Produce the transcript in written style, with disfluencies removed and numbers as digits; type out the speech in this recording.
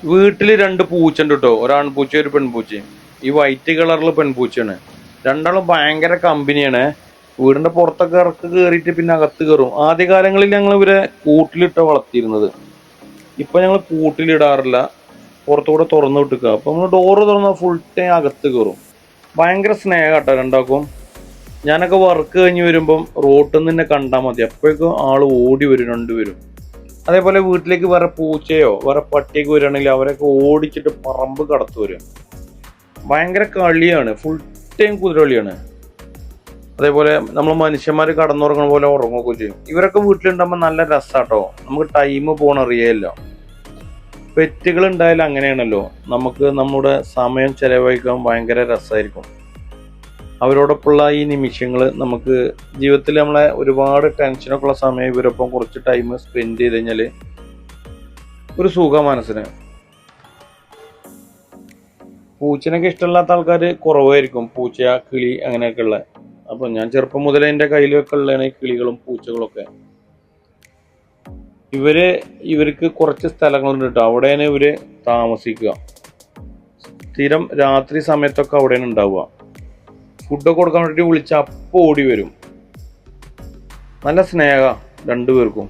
വീട്ടില് രണ്ട് പൂച്ച ഉണ്ട് കേട്ടോ, ഒരു ആൺപൂച്ചയും ഒരു പെൺപൂച്ചയും. ഈ വൈറ്റ് കളറിൽ പെൺപൂച്ചയാണ്. രണ്ടാളും ഭയങ്കര കമ്പനിയാണ്. വീടിന്റെ പുറത്തൊക്കെ ഇറക്ക് കയറിയിട്ട് പിന്നെ അകത്ത് കയറും. ആദ്യകാലങ്ങളിൽ ഞങ്ങൾ ഇവരെ കൂട്ടിലിട്ട വളർത്തിയിരുന്നത്. ഇപ്പൊ ഞങ്ങൾ കൂട്ടിലിടാറില്ല, പുറത്തുകൂടെ തുറന്നു വിട്ടുക. അപ്പൊ നമ്മൾ ഡോറ് തുറന്നാൽ ഫുൾ ടൈം അകത്ത് കയറും. ഭയങ്കര സ്നേഹം കേട്ടോ രണ്ടാക്കും. ഞാനൊക്കെ വർക്ക് കഴിഞ്ഞ് വരുമ്പം റോട്ടിൽ നിന്ന് തന്നെ കണ്ടാൽ മതി, അപ്പോഴേക്കും ആള് ഓടി വരും രണ്ടുപേരും. അതേപോലെ വീട്ടിലേക്ക് വേറെ പൂച്ചയോ വേറെ പട്ടിയൊക്കെ വരികയാണെങ്കിൽ അവരൊക്കെ ഓടിച്ചിട്ട് പറമ്പ് കടത്തു വരും. ഭയങ്കര കളിയാണ്, ഫുൾ ടൈം കുതിരകളിയാണ്. അതേപോലെ നമ്മൾ മനുഷ്യന്മാർ കടന്നുറങ്ങുന്ന പോലെ ഉറങ്ങുകയൊക്കെ ചെയ്യും. ഇവരൊക്കെ വീട്ടിലുണ്ടാകുമ്പോൾ നല്ല രസാട്ടോ, നമുക്ക് ടൈം പോകണ അറിയല്ലോ. പെറ്റുകൾ ഉണ്ടായാലും അങ്ങനെയാണല്ലോ, നമുക്ക് നമ്മുടെ സമയം ചെലവഴിക്കാൻ ഭയങ്കര രസമായിരിക്കും. അവരോടൊപ്പമുള്ള ഈ നിമിഷങ്ങൾ നമുക്ക് ജീവിതത്തിൽ നമ്മളെ ഒരുപാട് ടെൻഷനൊക്കെ ഉള്ള സമയം ഇവരൊപ്പം കുറച്ച് ടൈം സ്പെൻഡ് ചെയ്ത് കഴിഞ്ഞാൽ ഒരു സുഖ മനസ്സിന്. പൂച്ചനൊക്കെ ഇഷ്ടമില്ലാത്ത ആൾക്കാർ കുറവായിരിക്കും, പൂച്ച കിളി അങ്ങനെയൊക്കെ ഉള്ള. അപ്പൊ ഞാൻ ചെറുപ്പം മുതലേ എൻ്റെ കയ്യിലൊക്കെ ഉള്ളതാണ് ഈ കിളികളും പൂച്ചകളൊക്കെ. ഇവർക്ക് കുറച്ച് സ്ഥലങ്ങളുണ്ട് കേട്ടോ, അവിടെയാണ് ഇവര് താമസിക്കുക. സ്ഥിരം രാത്രി സമയത്തൊക്കെ അവിടെയാണ് ഉണ്ടാവുക. ഫുഡൊക്കെ കൊടുക്കാൻ വേണ്ടിയിട്ട് വിളിച്ച അപ്പോൾ ഓടി വരും. നല്ല സ്നേഹ രണ്ടുപേർക്കും.